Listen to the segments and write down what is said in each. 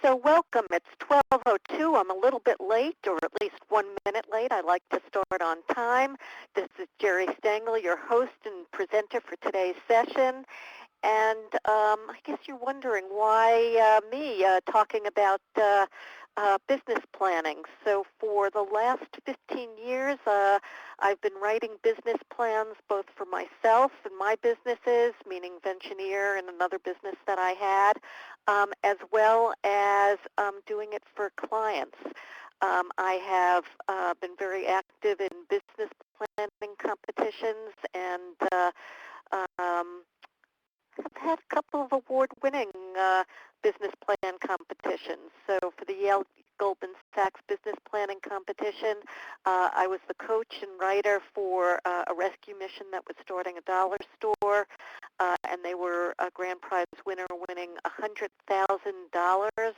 So welcome. It's 12:02. I'm a little bit late, or at least 1 minute late. I like to start on time. This is Jerry Stengel, your host and presenter for today's session. And I guess you're wondering why me talking about business planning. So for the last 15 years, I've been writing business plans both for myself and my businesses, meaning Ventuneer and another business that I had, as well as doing it for clients. I have been very active in business planning competitions and um, have had a couple of award-winning business plan competitions. So for the Yale Goldman Sachs Business Planning Competition, I was the coach and writer for a rescue mission that was starting a dollar store, and they were a grand prize winner, winning $100,000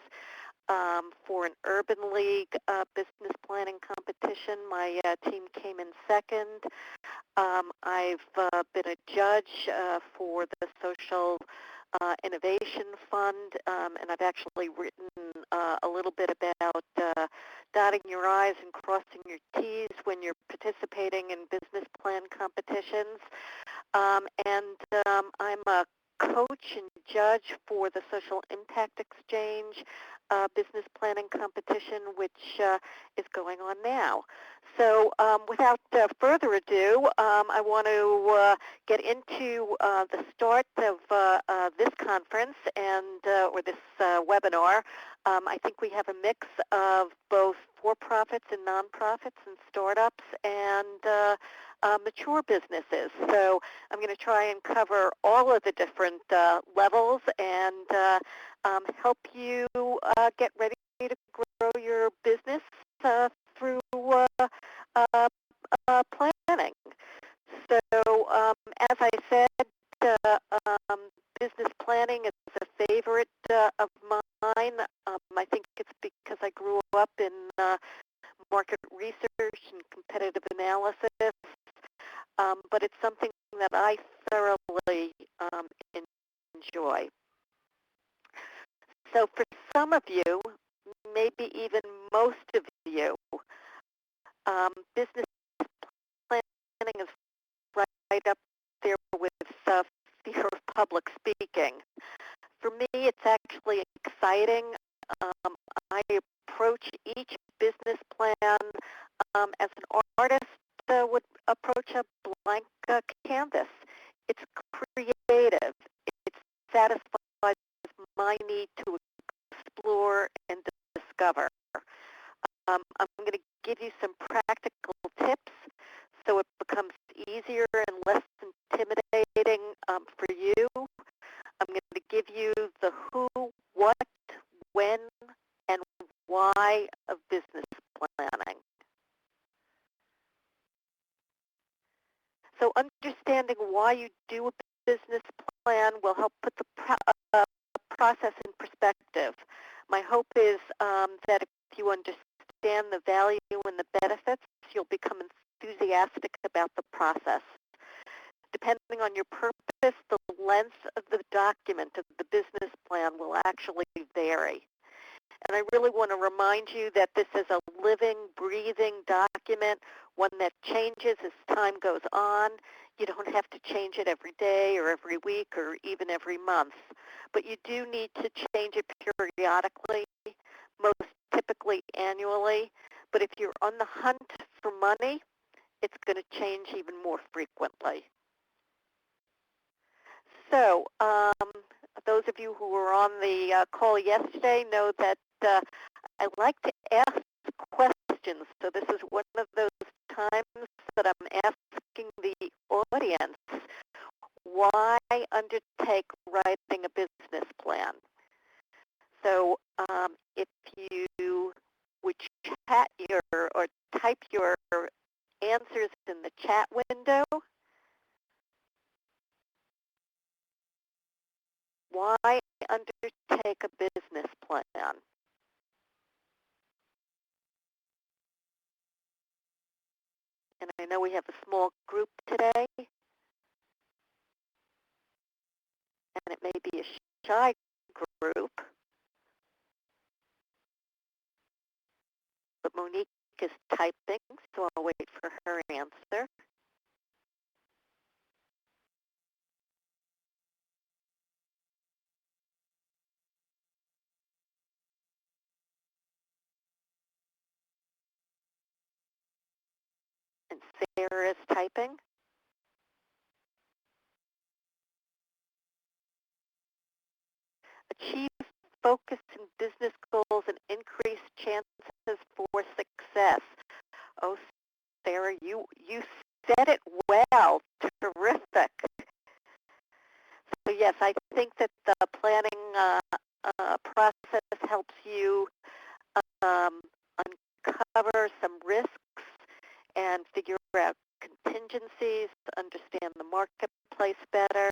for an Urban League business planning competition. My team came in second. I've been a judge for the Social Innovation Fund, and I've actually written a little bit about dotting your I's and crossing your T's when you're participating in business plan competitions. I'm a coach and judge for the Social Impact Exchange business planning competition, which is going on now. So without further ado, I want to get into the start of this conference and or this webinar. I think we have a mix of both for-profits and nonprofits and startups and mature businesses. So I'm going to try and cover all of the different levels and help you get ready to grow your business through planning. So as I said, um, business planning is a favorite of mine. I think it's because I grew up in market research and competitive analysis, but it's something that I thoroughly enjoy. So for some of you, maybe even most of you, business planning is right up there with fear of public speaking. For me, it's actually exciting. I approach each business plan as an artist would approach a blank canvas. It's creative. It satisfies my need to explore and discover. I'm going to give you some practical tips so it becomes easier and less intimidating for you. I'm going to give you the who, what, when, and why of business planning. So understanding why you do a business plan will help put the process in perspective. My hope is that if you understand the value and the benefits, you'll become enthusiastic about the process. Depending on your purpose, the length of the document of the business plan will actually vary. And I really want to remind you that this is a living, breathing document, one that changes as time goes on. You don't have to change it every day or every week or even every month. But you do need to change it periodically, most typically annually. But if you're on the hunt for money, it's going to change even more frequently. So those of you who were on the call yesterday know that I like to ask questions. So this is one of those times that I'm asking the audience, why undertake writing a business plan? So if you would chat your or type your answers in the chat window, why undertake a business plan? And I know we have a small group today, and it may be a shy group, but Monique is typing, so I'll wait for her answer. And Sarah is typing. Achieve focus in business goals and increase chances for success. Oh, Sarah, you said it well. Terrific. So yes, I think that the planning process helps you um, uncover some risks and figure out contingencies, understand the marketplace better.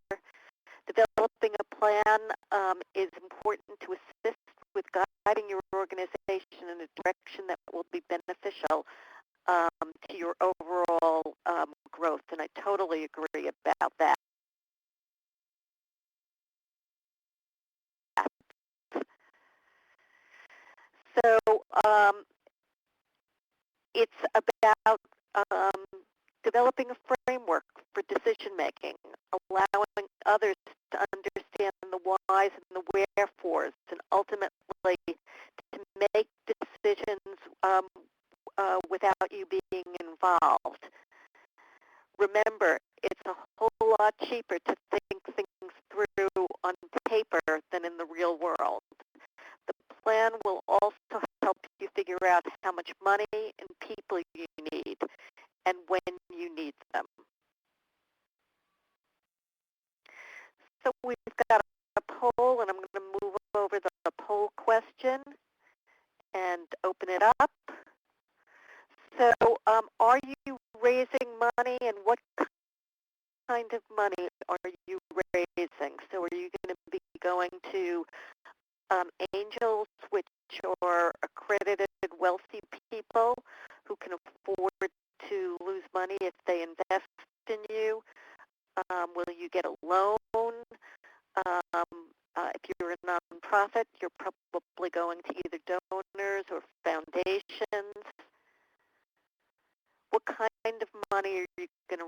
Developing a plan is important to assist with guiding your organization in a direction that will be beneficial to your overall growth, and I totally agree about that. So it's about developing a framework for decision making, allowing others to understand the whys and the wherefores, and ultimately to make decisions without you being involved. Remember, it's a whole lot cheaper to think things through on paper than in the real world. The plan will also help you figure out how much money and people you need and when you need them. So we've got a poll, and I'm going to move over the poll question and open it up. So are you raising money, and what kind of money are you raising? So are you going to be going to angels, which are accredited wealthy people who can afford to lose money if they invest in you? Will you get a loan? If you're a nonprofit, you're probably going to either donors or foundations. What kind of money are you going to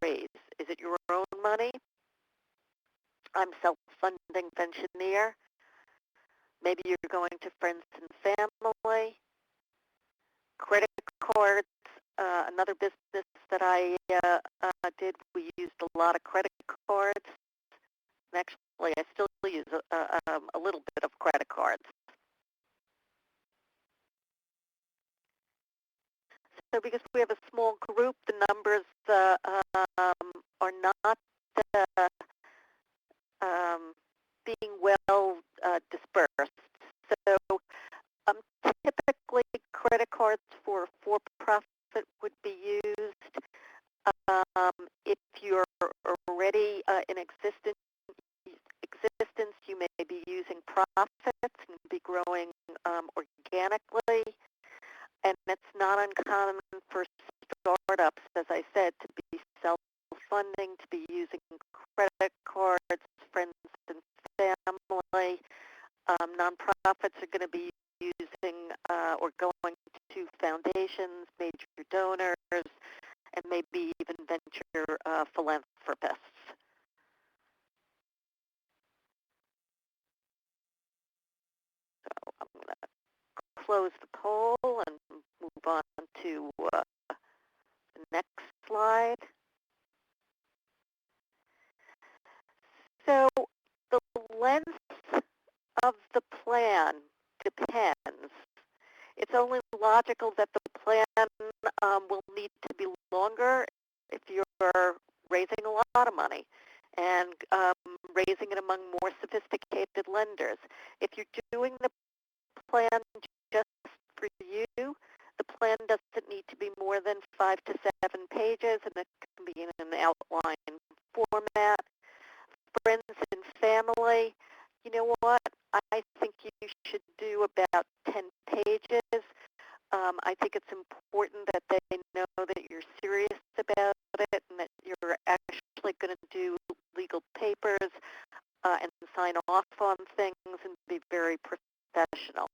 raise? Is it your own money? I'm self-funding pensioner. Maybe you're going to friends and family. Credit cards, another business that I did, we used a lot of credit cards. And actually, I still use a little bit of credit cards. So because we have a small group, the numbers are not being well dispersed. So typically, credit cards for for-profit would be used. If you're already in existence, you may be using profits and be growing organically. And it's not uncommon for startups, as I said, to be self-funding, to be using credit cards, friends and family. Nonprofits are going to be using or going to foundations, major donors, and maybe even venture philanthropists. So I'm going to close the poll and move on to the next slide. So the length of the plan depends. It's only logical that the plan will need to be longer if you're raising a lot of money and raising it among more sophisticated lenders. If you're doing the plan just for you, the plan doesn't need to be more than 5 to 7 pages, and it can be in an outline format. Friends and family, you know what? I think you should do about 10 pages. I think it's important that they know that you're serious about it and that you're actually going to do legal papers and sign off on things and be very professional.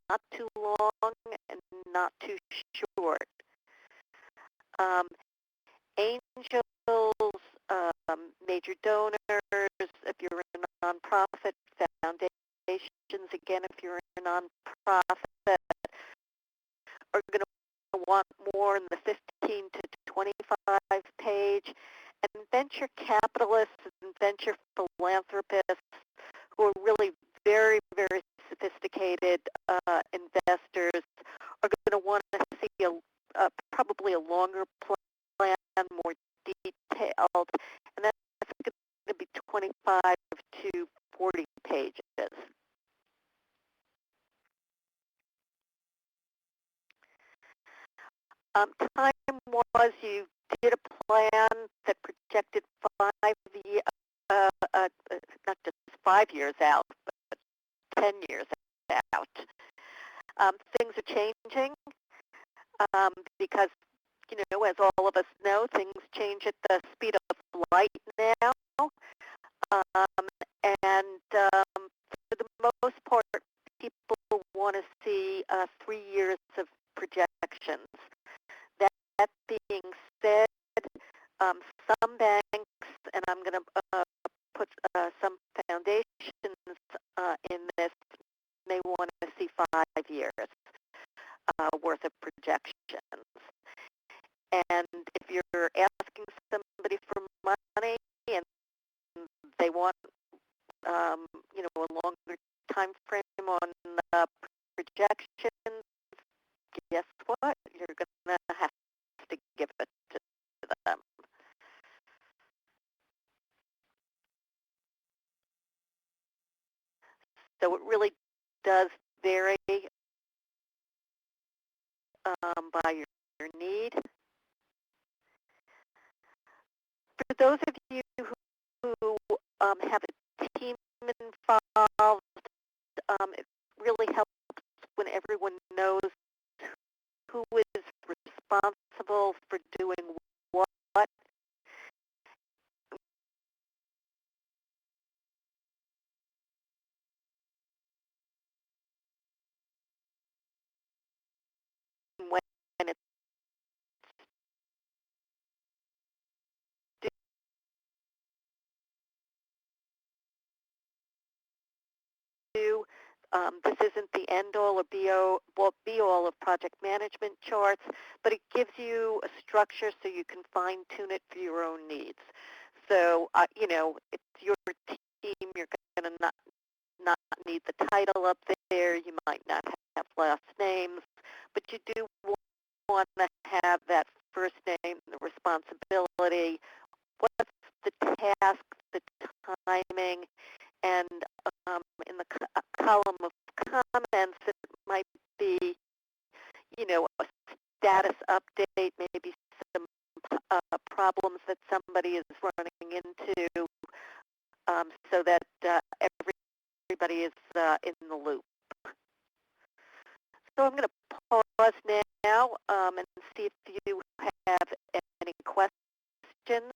not too long and not too short. Um, Angels, major donors, if you're a nonprofit, foundations, again, if you're a nonprofit, are going to want more in the 15 to 25 page, and venture capitalists and venture philanthropists who are really very, very sophisticated investors are going to want to see probably a longer plan, more detailed, and that's going to be 25 to 40 pages. Time was you did a plan that projected 5 years, not just 5 years out, but 10 years out. Things are changing because, as all of us know, things change at the speed of light now. For the most part, people want to see 3 years of projections. That being said, some banks, and I'm going to put some foundations in this, may want to see 5 years worth of projections. And if you're asking somebody for money and they want, a longer time frame on projections, guess what? You're going to have to give it to them. So it really does vary by your need. For those of you who have a team involved, it really helps when everyone knows who is responsible for doing what. When it's due. This isn't the end-all or be-all of project management charts, but it gives you a structure so you can fine-tune it for your own needs. So, it's your team. You're going to not need the title up there. You might not have last names, but you do want to have that first name, the responsibility, what's the task, the timing, and in the column of comments, it might be, a status update, maybe some problems that somebody is running into, so that everybody is in the loop. So I'm going to pause now and see if you have any questions.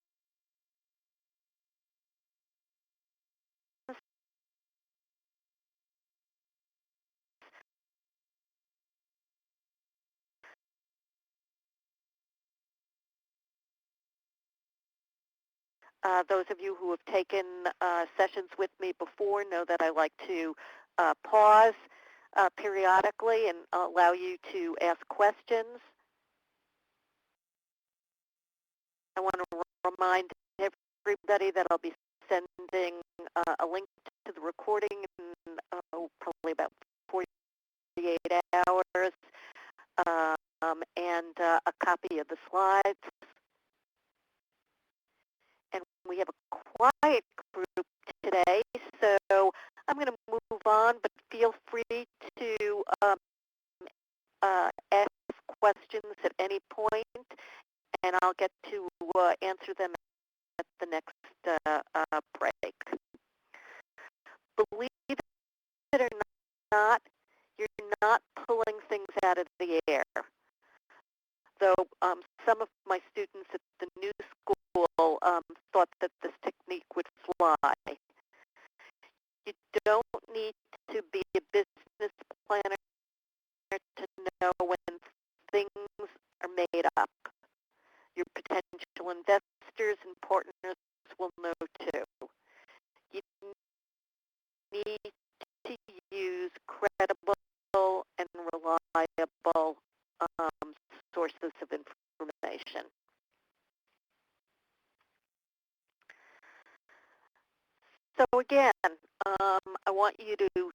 Those of you who have taken sessions with me before know that I like to pause periodically and allow you to ask questions. I want to remind everybody that I'll be sending a link to the recording in probably about 48 hours and a copy of the slides. And we have a quiet group today, so I'm going to move on, but feel free to ask questions at any point, and I'll get to answer them at the next break. Believe it or not, you're not pulling things out of the air. Though some of my students at the new school thought that this technique would fly. You don't need to be a business planner when things are made up. Your potential investors and partners will know too. You need to use credible and reliable sources of information. So again, I want you to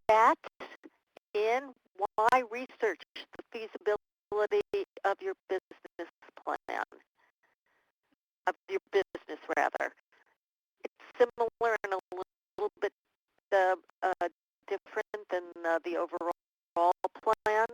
chat in why research the feasibility of your business plan, of your business rather. It's similar and a little bit different than the overall plan.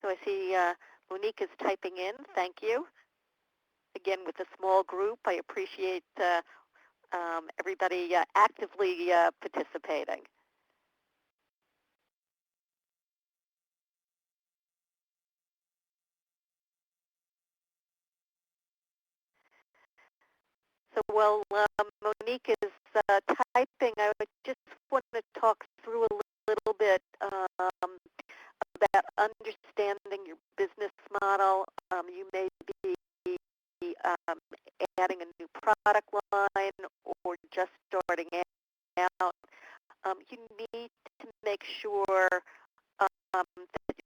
So I see Monique is typing in. Thank you. Again, with a small group, I appreciate everybody actively participating. So while Monique is typing, I would just want to talk through a little bit about understanding your business model. You may be adding a new product line or just starting out. You need to make sure that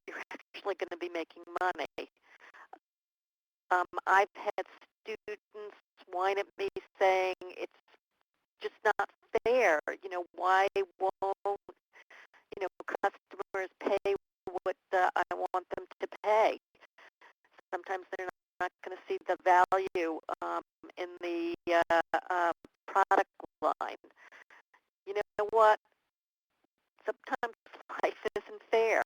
you're actually going to be making money. I've had students whine at me saying it's just not fair. Why won't customers pay what I want them to pay? Sometimes they're not going to see the value in the product line. You know what? Sometimes life isn't fair.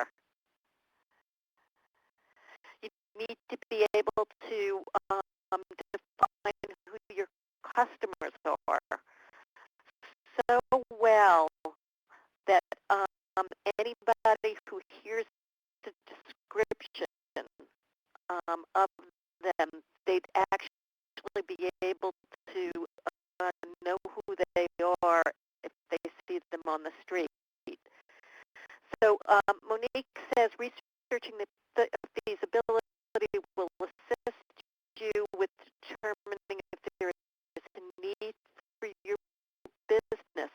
You need to be able to define who your customers are so well that anybody who hears the description of them, they'd actually be able to know who they are if they see them on the street. So Monique says researching the feasibility will assist you with determining if there is a need for your business.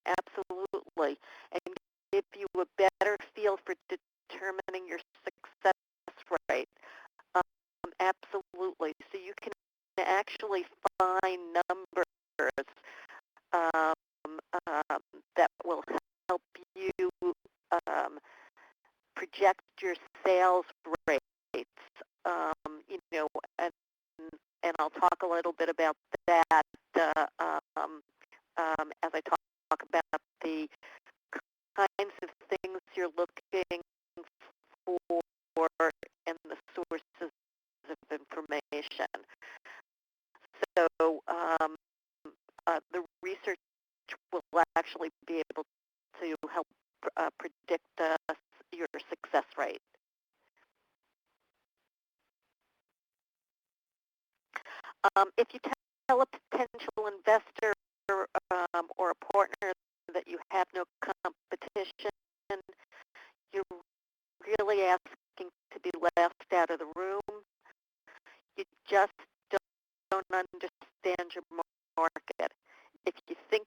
Absolutely. And give you a better feel for determining your success rate. Absolutely. So you can actually find numbers that will help you project your sales rates. And I'll talk a little bit about that as I talk about the kinds of things you're looking for and the sources of information. So the research will actually be able to help predict your success rate. If you tell a potential investor or a partner that you have no competition, you're really asking to be left out of the room. You just don't understand your market. If you think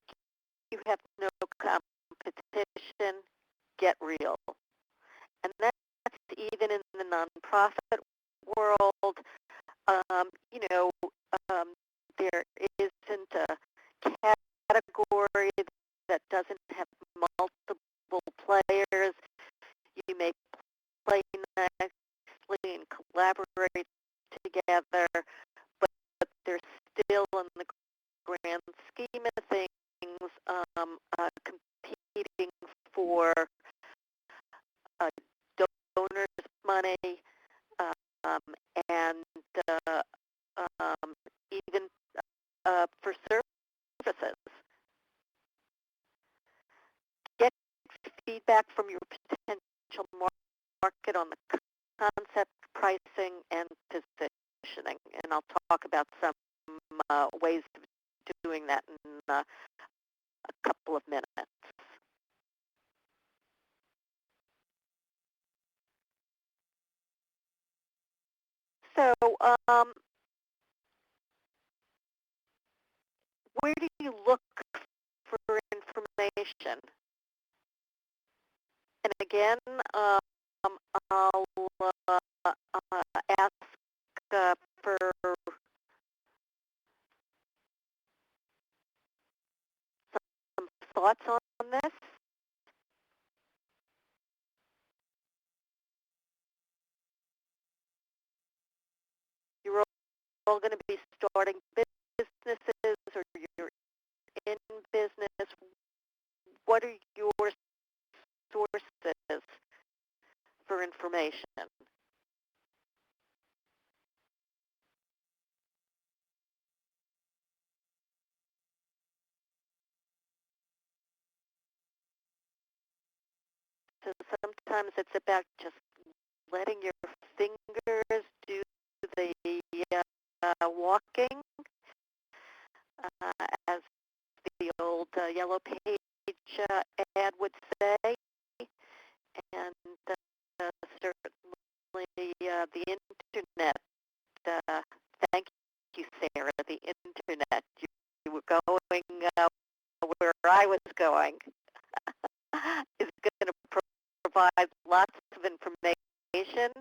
you have no competition, get real. And that's even in the nonprofit world. There isn't a category that doesn't have multiple players. You may play nicely and collaborate together, but they're still in the grand scheme of things competing for money, um, and um, even for services. Get feedback from your potential market on the concept, pricing, and positioning. And I'll talk about some ways of doing that in a couple of minutes. So where do you look for information? And again, I'll ask for some thoughts on this. You're all going to be starting businesses, or you're in business. What are your sources for information? So sometimes it's about just letting your fingers do the walking, as the old Yellow Page ad would say, and certainly the internet. Thank you, Sarah. The internet. You were going where I was going. Is going to provide lots of information.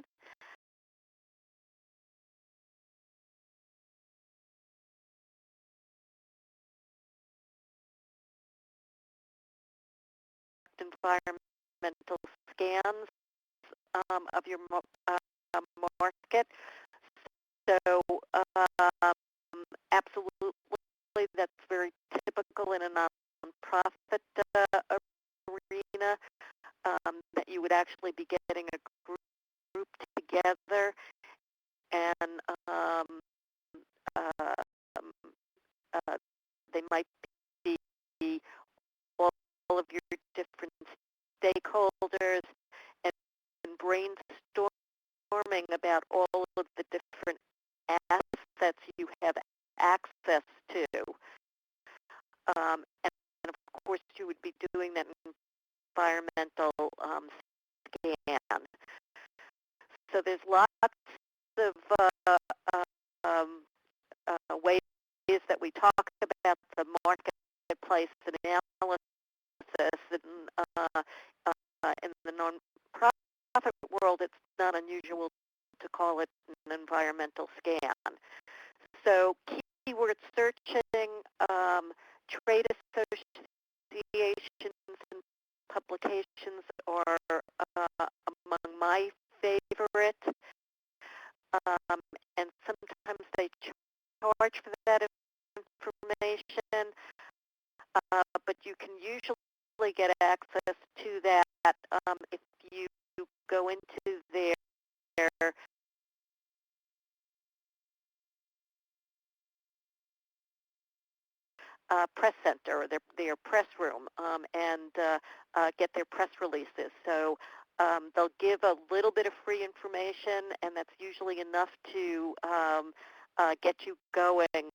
Environmental scans of your market. So absolutely, that's very typical in a nonprofit arena, that you would actually be getting a group together and uh, they might be all of your different stakeholders and brainstorming about all of the different assets you have access to. And of course, you would be doing that environmental scan. So there's lots of ways that we talk about the marketplace analysis in the nonprofit world. It's not unusual to call it an environmental scan. So keyword searching, trade associations and publications are among my favorite, and sometimes they charge for that information, but you can usually get access to that if you go into their press center or their press room and get their press releases. So they'll give a little bit of free information, and that's usually enough to get you going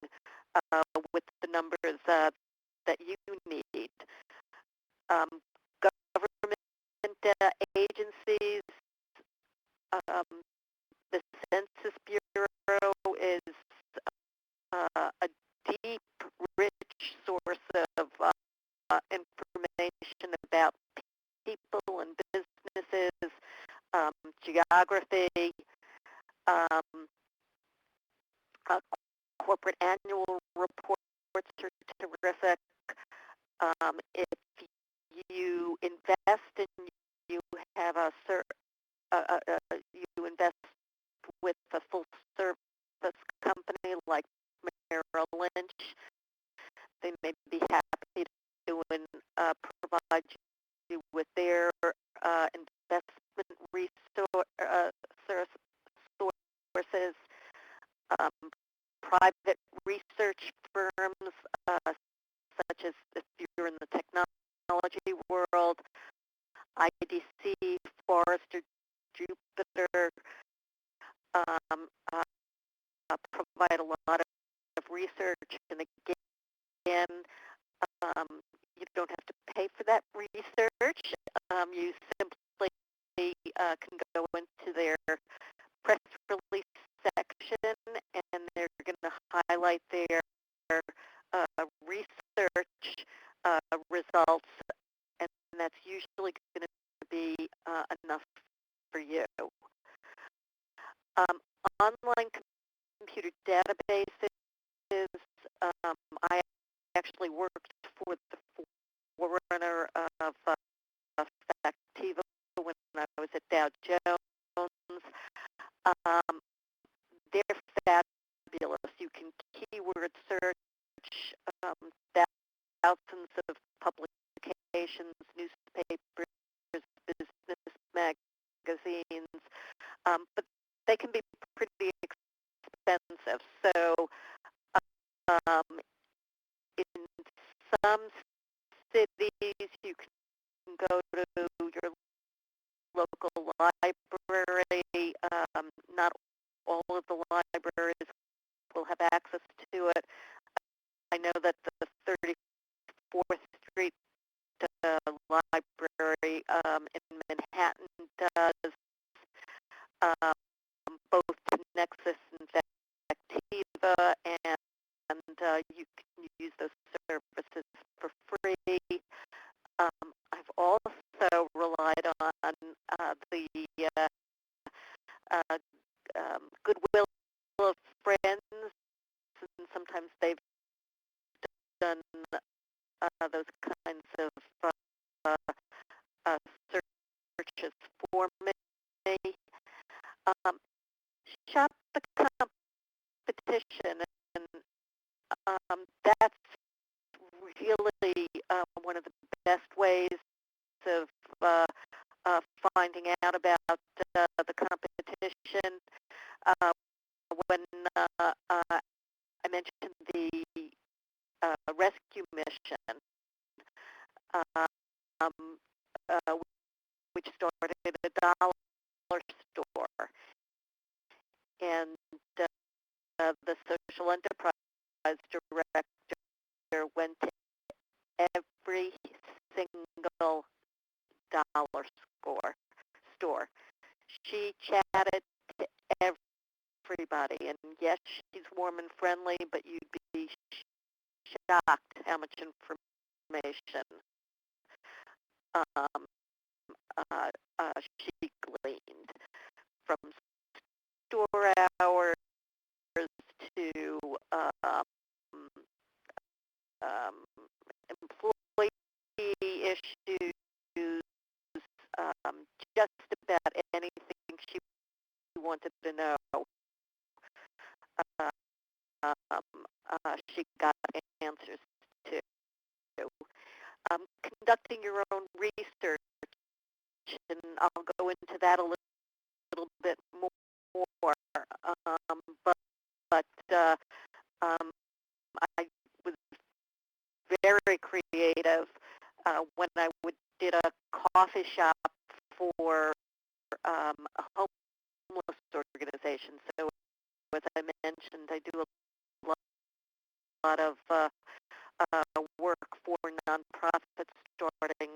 with the numbers that you need. Um, Government agencies, um, the Census Bureau is a deep, rich source of information about people and businesses, geography, um, corporate annual reports are terrific. If you invest and you have you invest with a full service company like Merrill Lynch, they may be happy to provide you with their investment resources private research firms, such as if you're in the technology world, IDC, Forrester, Jupiter, um, uh, provide a lot of research. And again, um, you don't have to pay for that research. You simply can go into their press release section, and they're going to highlight their research results, and that's usually going to be enough for you. Online computer databases, I actually worked for the forerunner of Factiva when I was at Dow Jones. Um, they're fabulous. You can keyword search thousands of publications, newspapers, business magazines, but they can be pretty expensive. So in some cities, you can go to your local library. Not all of the libraries will have access to it. I know that the 34th Street library in Manhattan does, both Nexus and Factiva, and you can use those services for free. I've also relied on the goodwill of friends, and sometimes they've done those kinds of searches for me. Shop the competition, and that's really one of the best ways of finding out about the competition. When I mentioned the rescue mission, which started at a dollar store, and the social enterprise director went to every single dollar store. She chatted to everybody, and yes, she's warm and friendly, but you'd be shocked how much information she gleaned, from store hours to employee issues, just about anything she wanted to know. She got answers to. Conducting your own research, and I'll go into that a little bit more. But I was very creative when I did a coffee shop for a homeless organization. So as I mentioned, I do a lot of work for nonprofits starting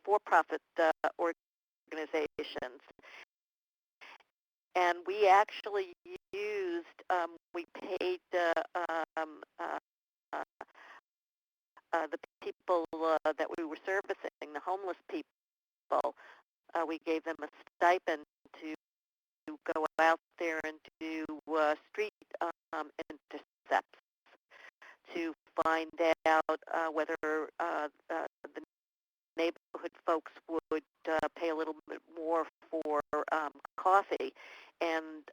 for-profit organizations. And we actually used, we paid the people that we were servicing, the homeless people. We gave them a stipend to go out there and do street intercepts to find out whether the neighborhood folks would pay a little bit more for coffee. And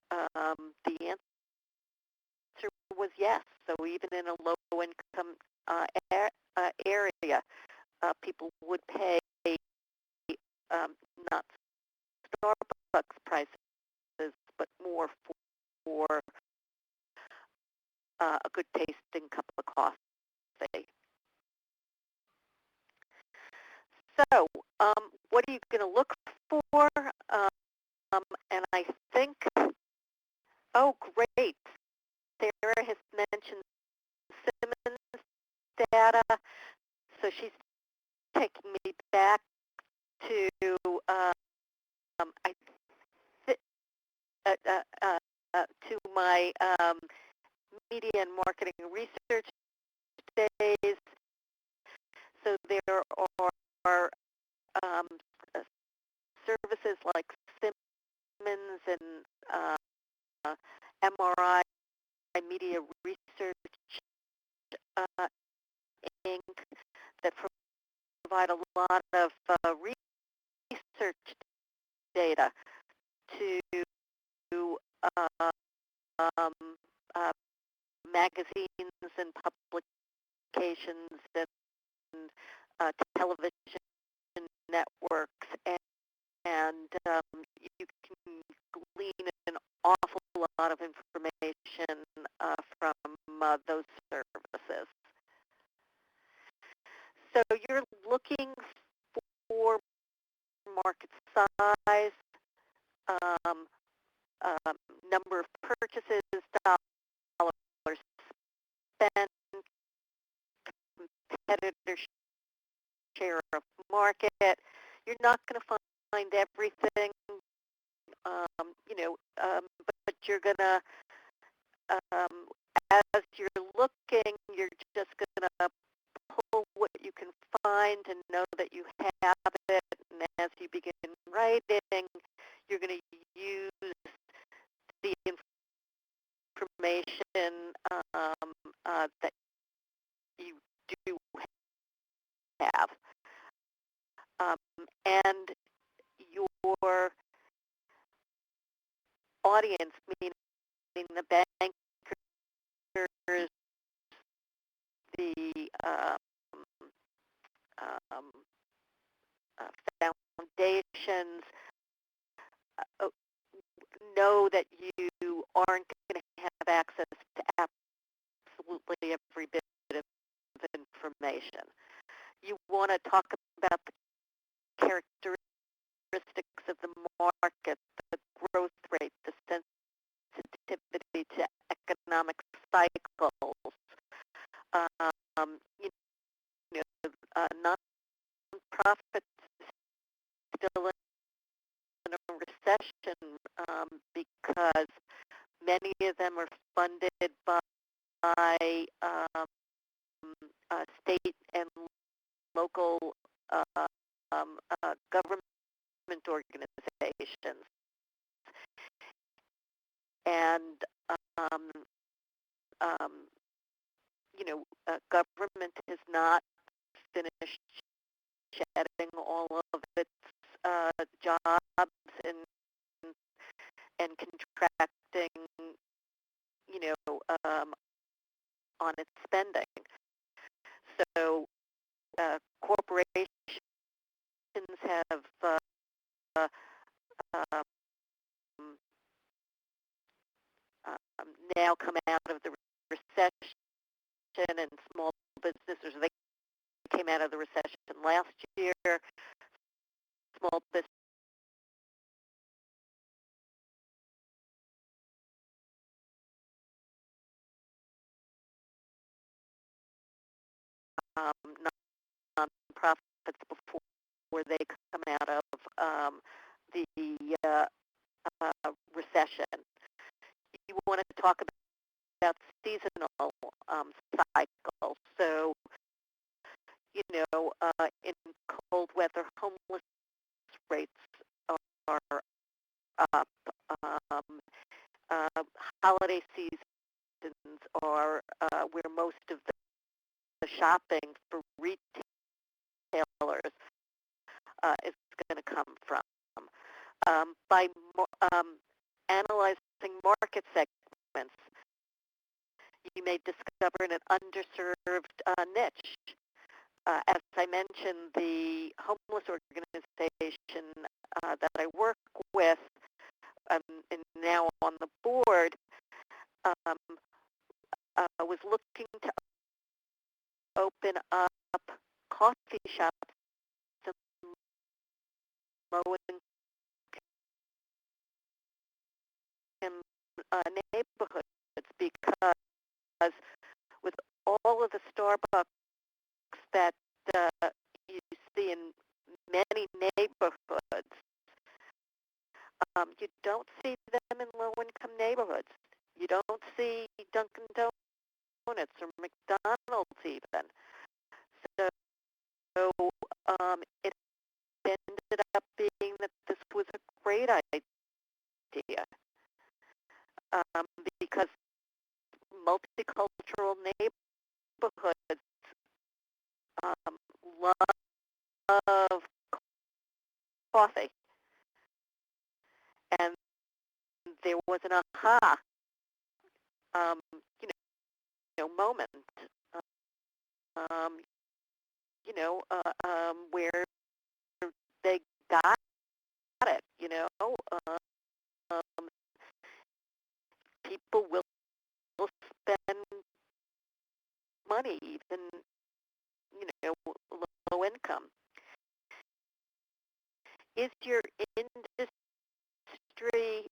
the answer was yes. So even in a low-income area, people would pay not Starbucks prices, but more for a good tasting cup of coffee. So what are you going to look for? And I think, oh, great. Sarah has mentioned Simmons data, so she's taking me back to I th- to my media and marketing research days. So there are um, uh, services like Simmons and MRI Media Research uh, Inc. that provide a lot of research data to um, uh, magazines and publications and television networks, and you can glean an awful lot of information from those services. So you're looking for market size, um, number of purchases, dollars spent, competitor share of market. You're not going to find everything, but you're going to, um, as you're looking, you're just going to pull what you can find and know that you have it. And as you begin writing, you're going to use the information that you do have. And your audience, meaning the bankers, the um, foundations, uh, know that you aren't going to have access to absolutely every bit of information. You want to talk about the characteristics of the market, the growth rate, the sensitivity to economic cycles. You nonprofits still in a recession because many of them are funded by state and local government organizations, and um, um, government has not finished shedding all of its jobs and contracting, on its spending. So corporations have um, now come out of the recession, and small businesses, they came out of the recession last year. Small business nonprofits before they come out of the recession. You want to talk about seasonal cycles. So, in cold weather, homeless rates are up. Um, Holiday seasons are where most of the shopping for retailers is going to come from. By analyzing market segments, you may discover an underserved niche. As I mentioned, the homeless organization that I work with and now on the board looking to open up coffee shops in low-income neighborhoods because with all of the Starbucks that you see in many neighborhoods, you don't see them in low-income neighborhoods. You don't see Dunkin' Donuts or McDonald's even. So it ended up being that this was a great idea because multicultural neighborhoods love coffee. And there was an aha, moment, where they got it. People will spend money, even low income. Is your industry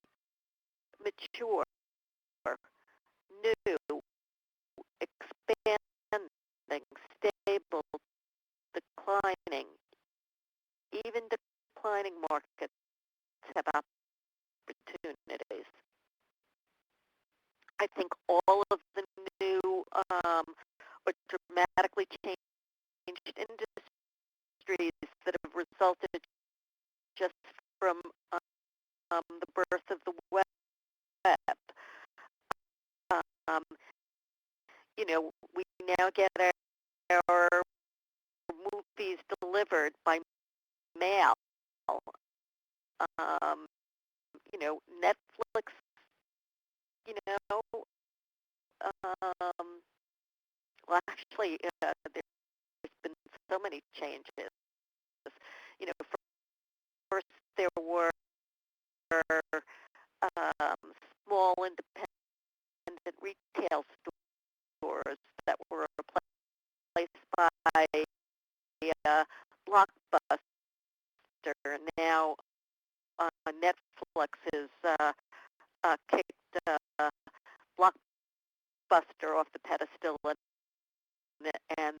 mature, new, expanding, stable, declining? Even declining markets have opportunities. I think all of the new or dramatically changed industries that have resulted just from the birth of the web. We now get our movies delivered by mail. Netflix, well, actually, there's been so many changes. First there were small independent retail stores that were replaced by Blockbuster. Now Netflix has kicked Blockbuster off the pedestal and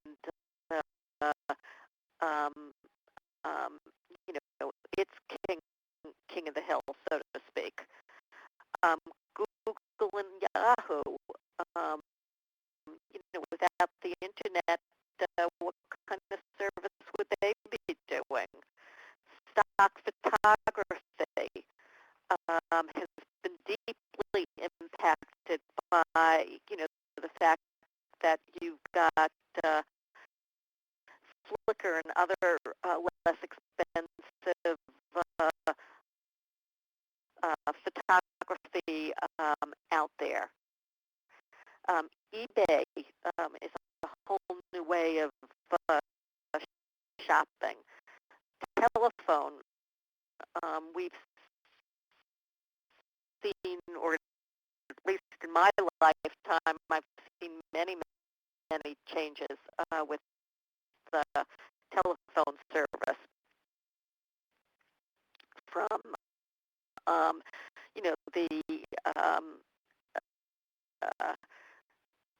it's king of the hill, so to speak. Google and Yahoo, without the internet, what kind of service would they be doing? Stock photography has been deeply impacted by, the fact that you've got Flickr and other less expensive photography out there. eBay is a whole new way of shopping. Telephone, we've seen, or at least in my lifetime, I've seen many, many changes with the telephone service. From the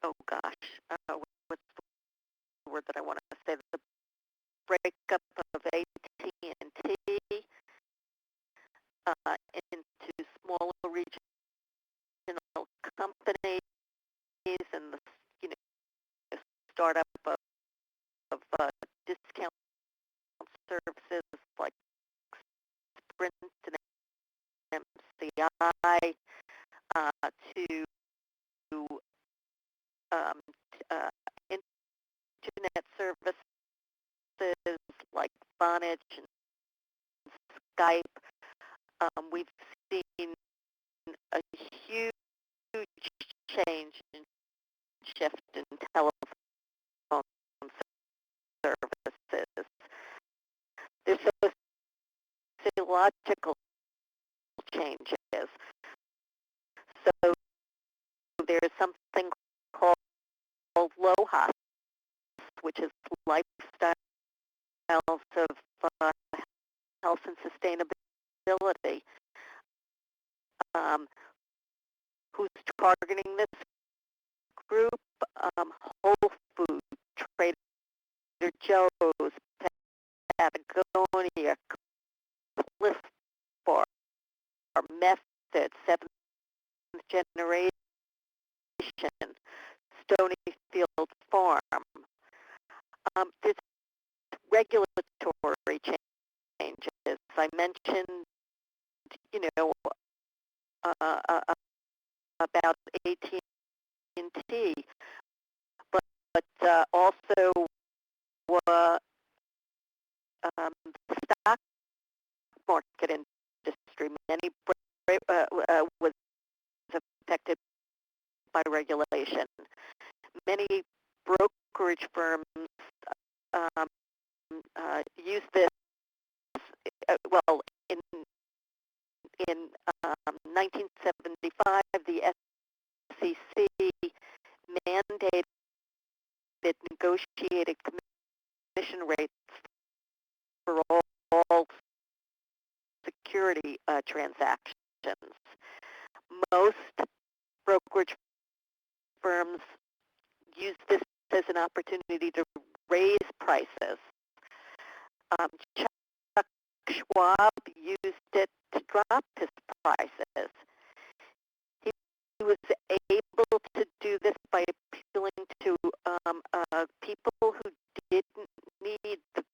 oh gosh, what's the word that I want to say? The breakup of AT&T into smaller regional companies, and the startup of discount services like Sprint and MCI to internet services like Vonage and Skype. We've seen a huge change and shift in telephone services. There's sociological changes. So there's something called HOS, which is lifestyles of health and sustainability. Who's targeting this group? Whole Foods, Trader Joe's, Patagonia, Cliff Bar, Method, Seventh Generation, Stonyfield Farm. There's regulatory changes. I mentioned, you know, about AT&T, but also the stock market industry. Many was affected by regulation. Many brokerage firms use this. Well, in 1975, the SEC mandated negotiated commission rates for all security transactions. Most brokerage firms use this as an opportunity to raise prices. Chuck Schwab used it to drop his prices. He was able to do this by appealing to people who didn't need the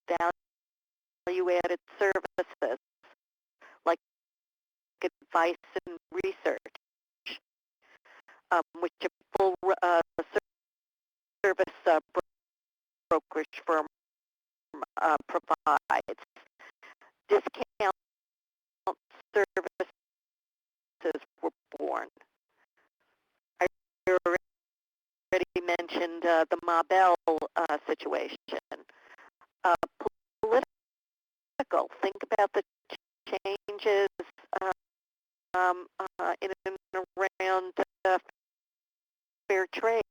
value-added services like advice and research, which a full service brokerage firm provides. Discount services were born. I already mentioned the Ma Bell situation. Political. Think about the changes in and around fair trade,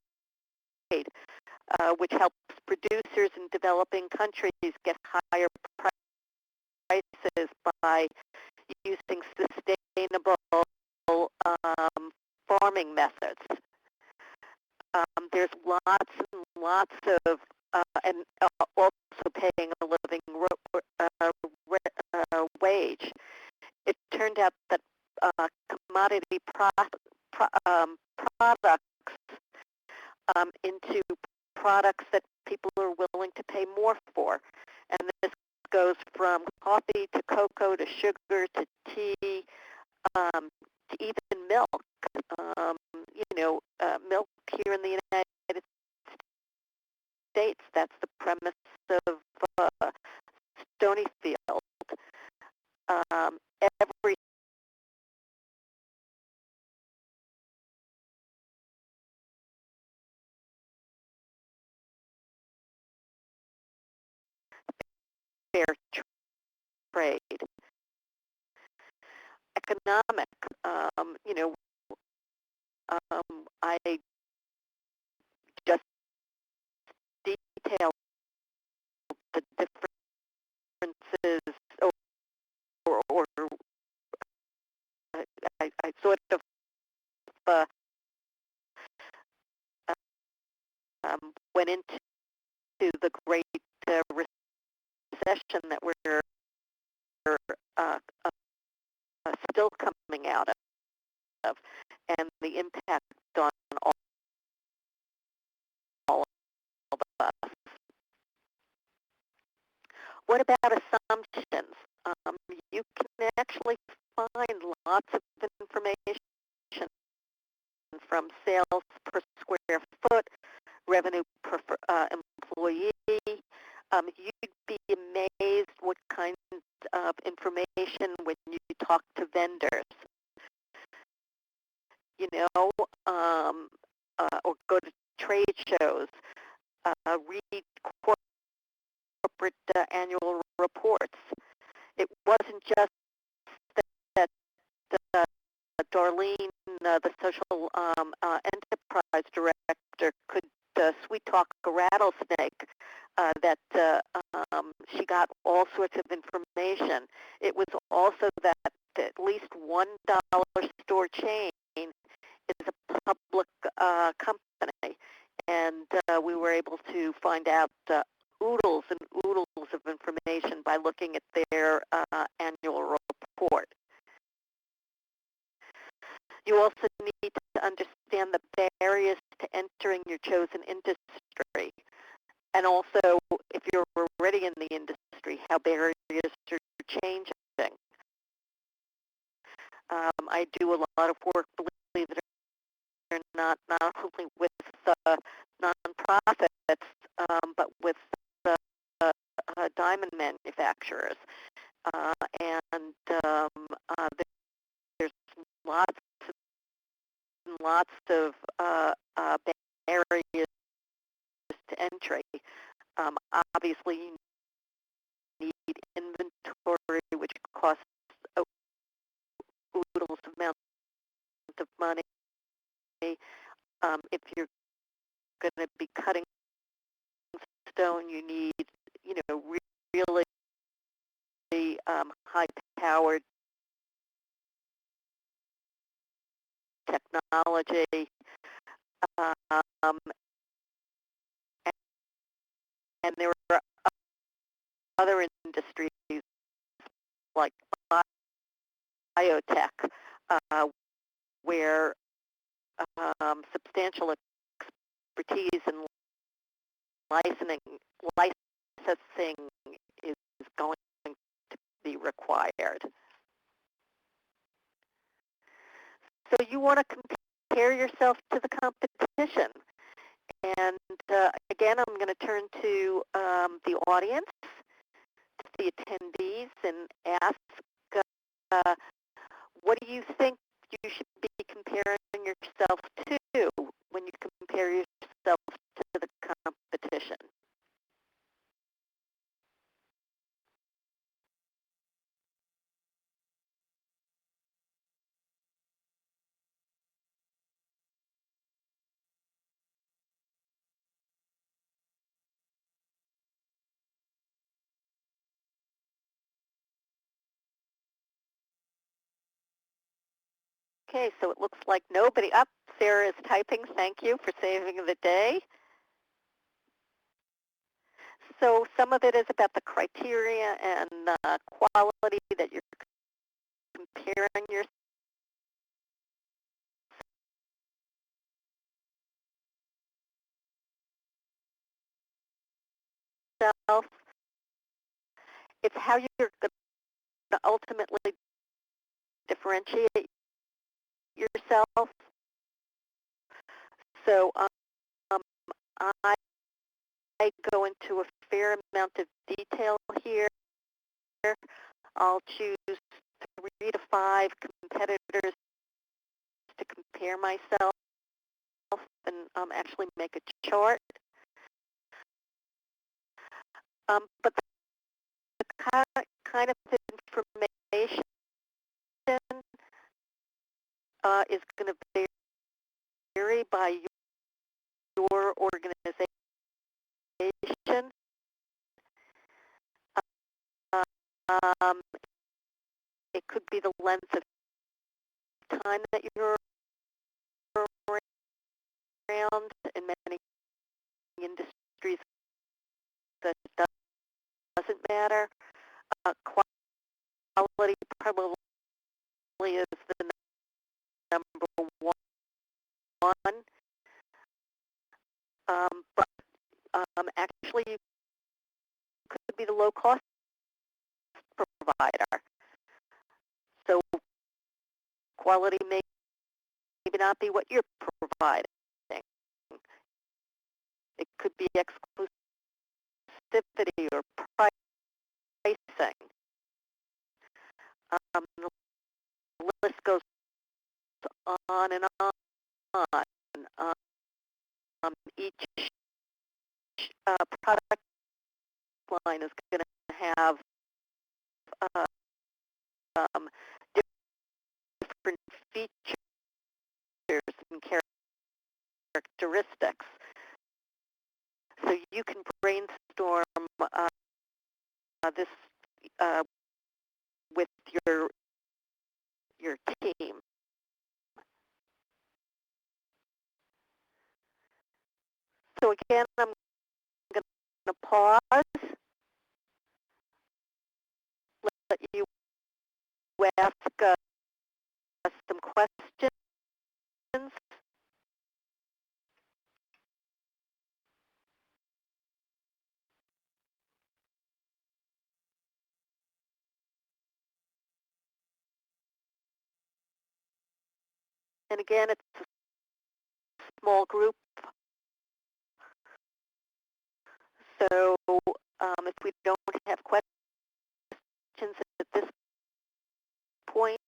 which helps producers in developing countries get higher prices by using sustainable farming methods. There's lots and lots of, and also paying a living wage. It turned out that commodity products into products that people are willing to pay more for. And this goes from coffee to cocoa to sugar to tea to even milk. Milk here in the United States, that's the premise of Stonyfield. Every fair trade, economic, I just detailed the differences, or I sort of went into the great recession that we're still coming out of, and the impact on all of us. What about assumptions? You can actually find lots of information from sales per square foot, revenue per employee. You'd be amazed what kinds of information when you talk to vendors. Or go to trade shows, read corporate annual reports. It wasn't just that Darlene, the social enterprise director, could Sweet Talk a Rattlesnake, that she got all sorts of information. It was also that at least $1 store chain is a public company, and we were able to find out oodles and oodles of information by looking at their annual report. You also need to understand the barriers to entering your chosen industry, and also, if you're already in the industry, how barriers are changing. I do a lot of work, believe it or not only with nonprofits, but with diamond manufacturers. And there's lots and lots of barriers to entry. Obviously, you need inventory, which costs oodles amounts of money. If you're going to be cutting stone, you need, really high-powered technology. Um, and there are other industries like biotech, where substantial expertise in licensing is going to be required. So you want to compare yourself to the competition. And again, I'm going to turn to the audience, to the attendees, and ask, what do you think you should be comparing yourself to when you compare yourself to the competition? Okay, so it looks like nobody up. Sarah is typing. Thank you for saving the day. So some of it is about the criteria and quality that you're comparing yourself. It's how you're going to ultimately differentiate yourself. So I go into a fair amount of detail here. I'll choose 3 to 5 competitors to compare myself and actually make a chart. But the kind of information is going to vary by your organization. Um, it could be the length of time that you're around. In many industries, that doesn't matter. Quality probably is the number one. But actually, you could be the low-cost provider. So quality may not be what you're providing. It could be exclusivity or pricing. The list goes on and on. Each product line is going to have different features and characteristics. so you can brainstorm this with your team. So again, I'm going to pause, let you ask some questions. And again, it's a small group, so if we don't have questions at this point,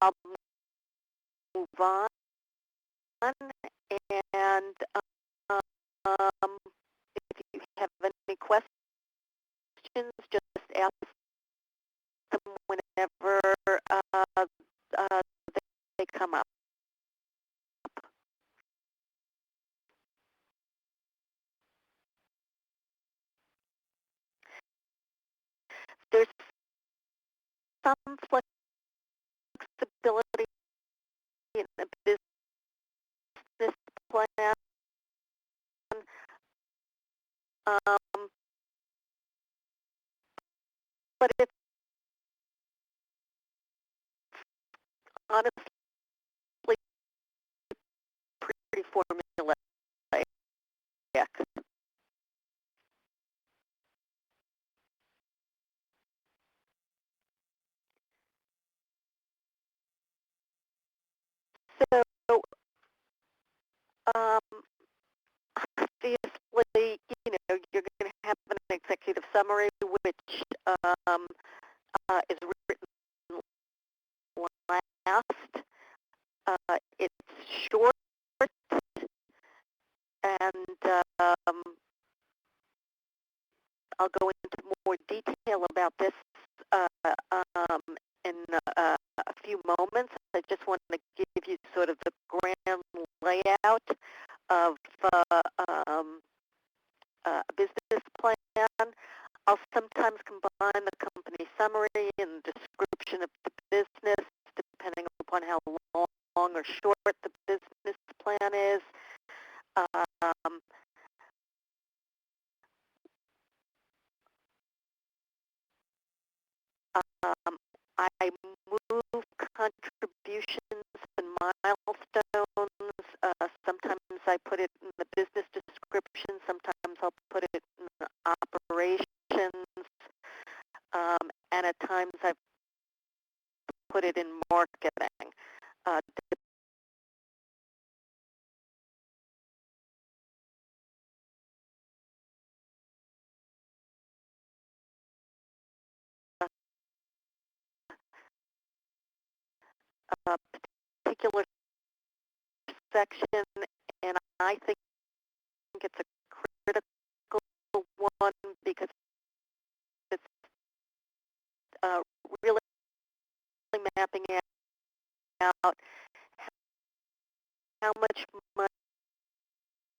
I'll move on. And if you have any questions, just ask them whenever they come up. There's some flexibility in the business plan, but it's honestly pretty formulaic. So obviously, you're going to have an executive summary, which is written last. It's short, and I'll go into more detail about this in a few moments. I just want to give you sort of the grand layout of a business plan. I'll sometimes combine the company summary and description of the business, depending upon how long or short the business plan is. I move contributions and milestones. Sometimes I put it in the business description. Sometimes I'll put it in the operations. And at times I put it in marketing. A particular section, and I think it's a critical one because it's really mapping out how much money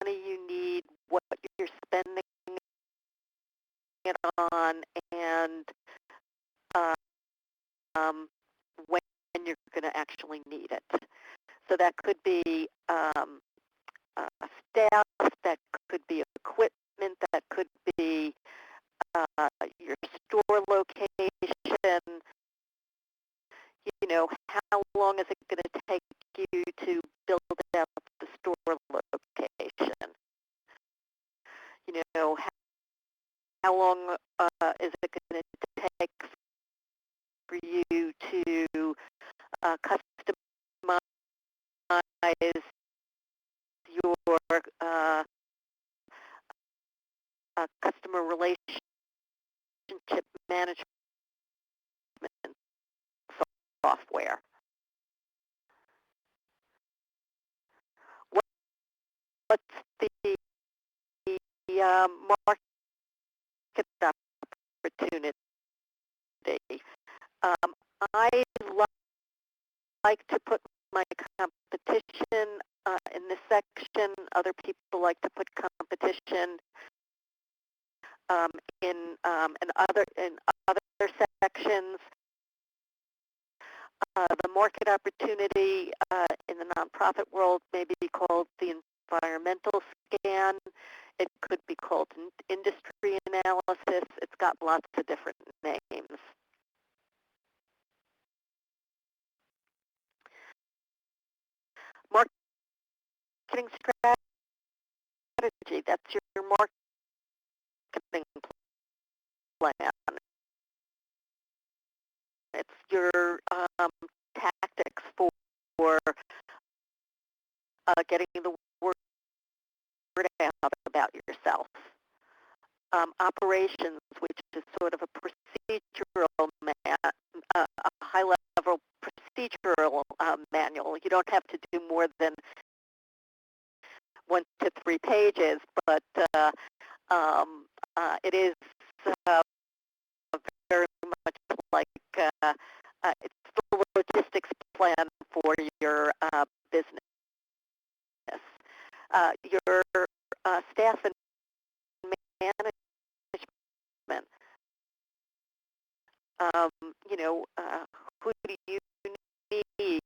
you need, what you're spending it on, and when you're going to actually need it. So that could be staff, that could be equipment, that could be your store location. How long is it going to take you to build out the store location? How long is it going to take for you to customize your customer relationship management software? market opportunity. Um, I like to put my competition in this section. Other people like to put competition um, in other sections. The market opportunity in the nonprofit world may be called the environmental scan. It could be called industry analysis. It's got lots of different names. Marketing strategy, that's your marketing plan. It's your tactics for getting the word out about yourself. Operations, which is sort of a procedural, a high-level procedural manual. You don't have to do more than 1 to 3 pages, but it is very much like it's the logistics plan for your business. Your staff and management, who do you need?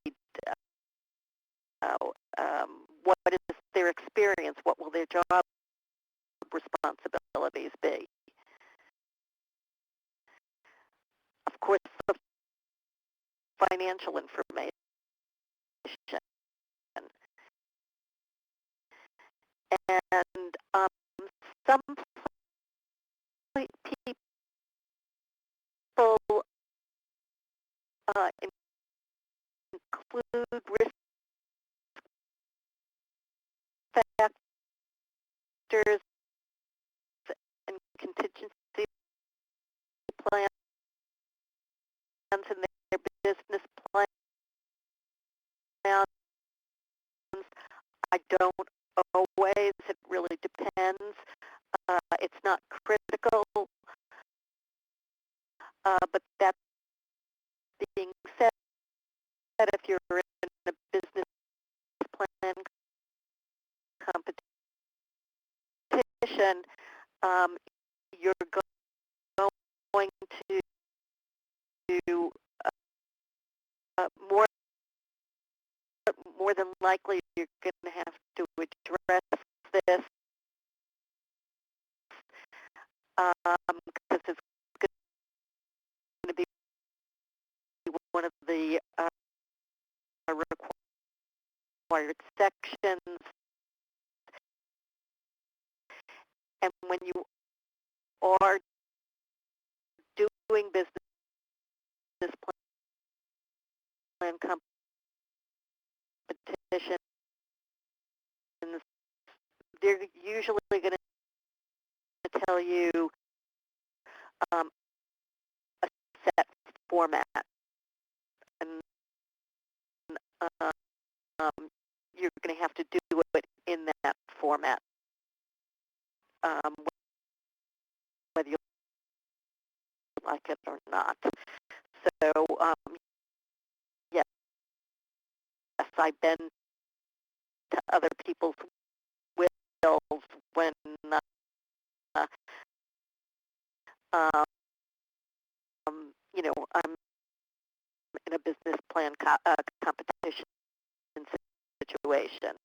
What is their experience? What will their job responsibilities be? Of course, the financial information. And some people include risk factors and contingency plans in their business plans. I don't always. It really depends. It's not critical, but that being said, if you're in a business plan competition, you're going to more than likely you're going to have to address this because it's going to be one of the required sections. And when you are doing business plan competitions, they're usually going to tell you a set format, and you're going to have to do it in that format, whether you like it or not. So yes, I've been to other people's wills when I'm in a business plan competition situation.